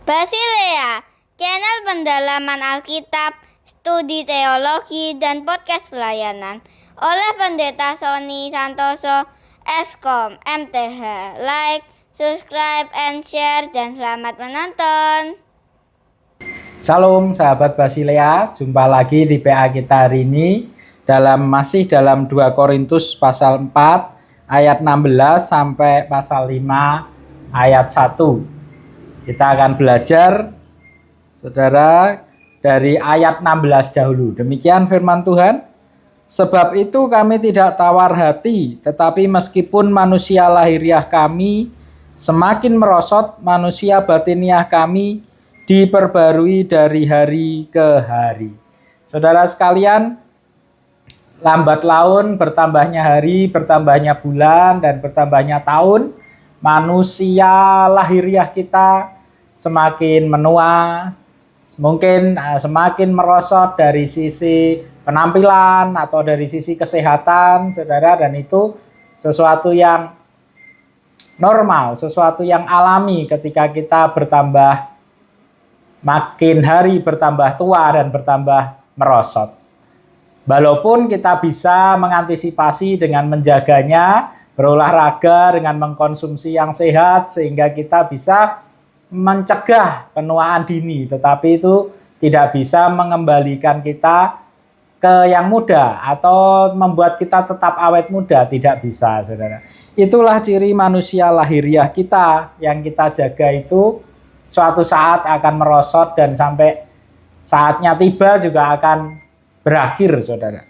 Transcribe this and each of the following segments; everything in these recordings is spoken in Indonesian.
Basilea, channel pendalaman Alkitab, studi teologi, dan podcast pelayanan oleh Pendeta Sony Santoso, Eskom, MTH. Like, subscribe, and share, dan selamat menonton. Shalom sahabat Basilea, jumpa lagi di PA kita hari ini masih dalam 2 Korintus pasal 4 ayat 16 sampai pasal 5 ayat 1. Kita akan belajar, saudara, dari ayat 16 dahulu. Demikian firman Tuhan. Sebab itu kami tidak tawar hati, tetapi meskipun manusia lahiriah kami semakin merosot, manusia batiniah kami diperbarui dari hari ke hari. Saudara sekalian, lambat laun bertambahnya hari, bertambahnya bulan, dan bertambahnya tahun, manusia lahiriah kita semakin menua, mungkin semakin merosot dari sisi penampilan atau dari sisi kesehatan, saudara, dan itu sesuatu yang normal, sesuatu yang alami ketika kita bertambah, makin hari bertambah tua dan bertambah merosot. Walaupun kita bisa mengantisipasi dengan menjaganya, berolahraga dengan mengkonsumsi yang sehat sehingga kita bisa mencegah penuaan dini, tetapi itu tidak bisa mengembalikan kita ke yang muda atau membuat kita tetap awet muda, tidak bisa, saudara. Itulah ciri manusia lahiriah kita, yang kita jaga itu suatu saat akan merosot dan sampai saatnya tiba juga akan berakhir, saudara.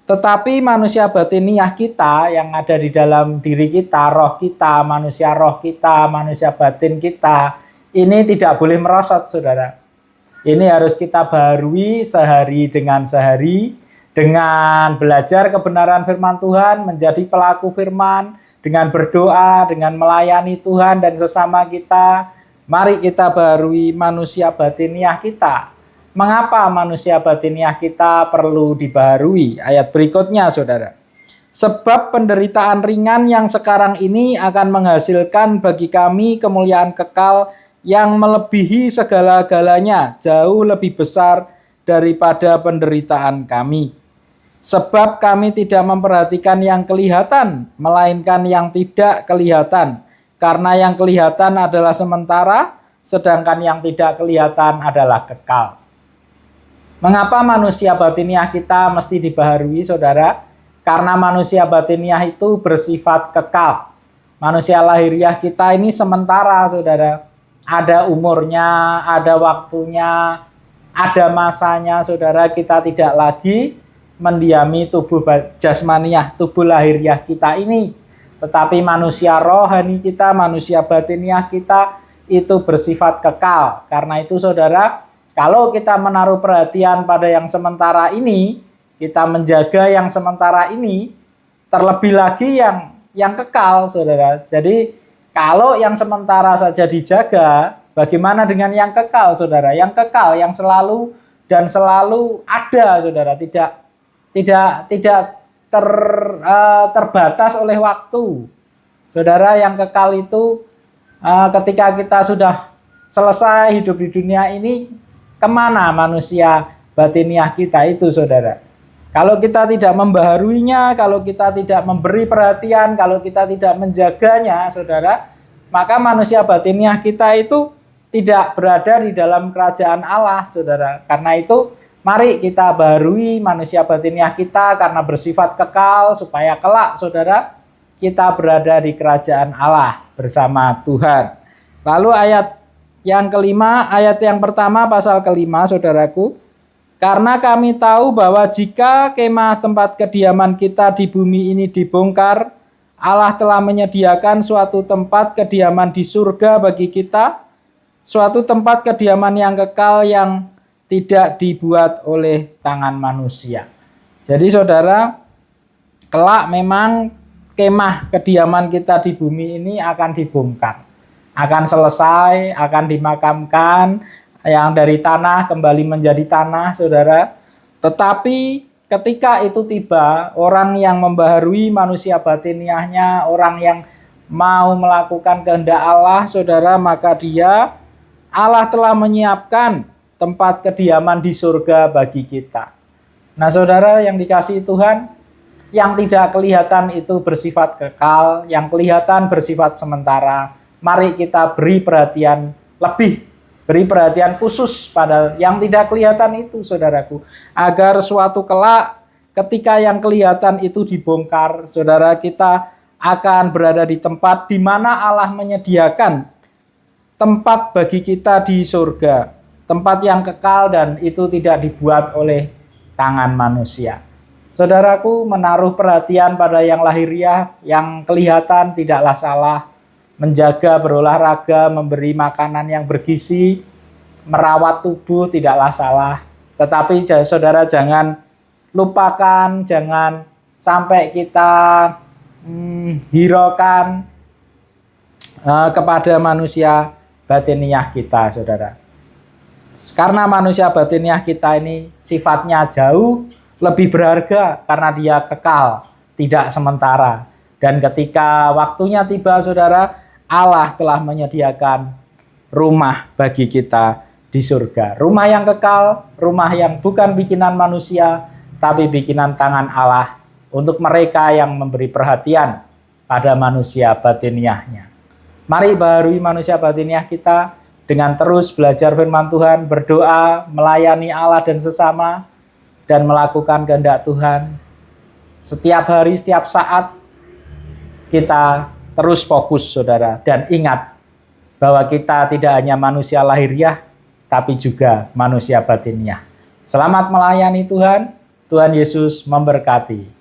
Tetapi manusia batiniah kita yang ada di dalam diri kita, roh kita, manusia batin kita, ini tidak boleh merosot, saudara. Ini harus kita baharui sehari dengan sehari dengan belajar kebenaran firman Tuhan, menjadi pelaku firman, dengan berdoa, dengan melayani Tuhan dan sesama kita. Mari kita baharui manusia batiniah kita. Mengapa manusia batiniah kita perlu dibaharui? Ayat berikutnya, saudara. Sebab penderitaan ringan yang sekarang ini akan menghasilkan bagi kami kemuliaan kekal yang melebihi segala-galanya, jauh lebih besar daripada penderitaan kami. Sebab kami tidak memperhatikan yang kelihatan, melainkan yang tidak kelihatan. Karena yang kelihatan adalah sementara, sedangkan yang tidak kelihatan adalah kekal. Mengapa manusia batiniah kita mesti dibaharui, saudara? Karena manusia batiniah itu bersifat kekal. Manusia lahiriah kita ini sementara, saudara. Ada umurnya, ada waktunya, ada masanya, saudara. Kita tidak lagi mendiami tubuh jasmaniah, tubuh lahiriah kita ini. Tetapi manusia rohani kita, manusia batiniah kita itu bersifat kekal. Karena itu, saudara, kalau kita menaruh perhatian pada yang sementara ini, kita menjaga yang sementara ini, terlebih lagi yang kekal, saudara. Jadi kalau yang sementara saja dijaga, bagaimana dengan yang kekal, saudara? Yang kekal, yang selalu dan selalu ada, saudara. Tidak terbatas oleh waktu. Saudara, yang kekal itu ketika kita sudah selesai hidup di dunia ini, kemana manusia batiniah kita itu, saudara? Kalau kita tidak membaharuinya, kalau kita tidak memberi perhatian, kalau kita tidak menjaganya, saudara, maka manusia batiniah kita itu tidak berada di dalam kerajaan Allah, saudara. Karena itu, mari kita baharui manusia batiniah kita karena bersifat kekal, supaya kelak, saudara, kita berada di kerajaan Allah bersama Tuhan. Lalu ayat yang kelima, ayat yang pertama pasal kelima, saudaraku. Karena kami tahu bahwa jika kemah tempat kediaman kita di bumi ini dibongkar, Allah telah menyediakan suatu tempat kediaman di surga bagi kita, suatu tempat kediaman yang kekal yang tidak dibuat oleh tangan manusia. Jadi, saudara, kelak memang kemah kediaman kita di bumi ini akan dibongkar, akan selesai, akan dimakamkan. Yang dari tanah kembali menjadi tanah, saudara. Tetapi ketika itu tiba, orang yang membaharui manusia batiniahnya, orang yang mau melakukan kehendak Allah, saudara, maka dia Allah telah menyiapkan tempat kediaman di surga bagi kita. Nah, saudara yang dikasihi Tuhan, yang tidak kelihatan itu bersifat kekal, yang kelihatan bersifat sementara. Mari kita beri perhatian lebih, beri perhatian khusus pada yang tidak kelihatan itu, saudaraku. Agar suatu kelak ketika yang kelihatan itu dibongkar, saudara, kita akan berada di tempat di mana Allah menyediakan tempat bagi kita di surga. Tempat yang kekal dan itu tidak dibuat oleh tangan manusia. Saudaraku, menaruh perhatian pada yang lahiriah, yang kelihatan tidaklah salah. Menjaga, berolahraga, memberi makanan yang bergizi, merawat tubuh tidaklah salah. Tetapi saudara jangan lupakan, jangan sampai kita hiraukan kepada manusia batiniah kita, saudara. Karena manusia batiniah kita ini sifatnya jauh lebih berharga karena dia kekal, tidak sementara. Dan ketika waktunya tiba, saudara, Allah telah menyediakan rumah bagi kita di surga. Rumah yang kekal, rumah yang bukan bikinan manusia, tapi bikinan tangan Allah untuk mereka yang memberi perhatian pada manusia batiniahnya. Mari baharui manusia batiniah kita dengan terus belajar firman Tuhan, berdoa, melayani Allah dan sesama, dan melakukan kehendak Tuhan. Setiap hari, setiap saat, kita terus fokus, saudara. Dan ingat bahwa kita tidak hanya manusia lahiriah, tapi juga manusia batiniah. Selamat melayani Tuhan. Tuhan Yesus memberkati.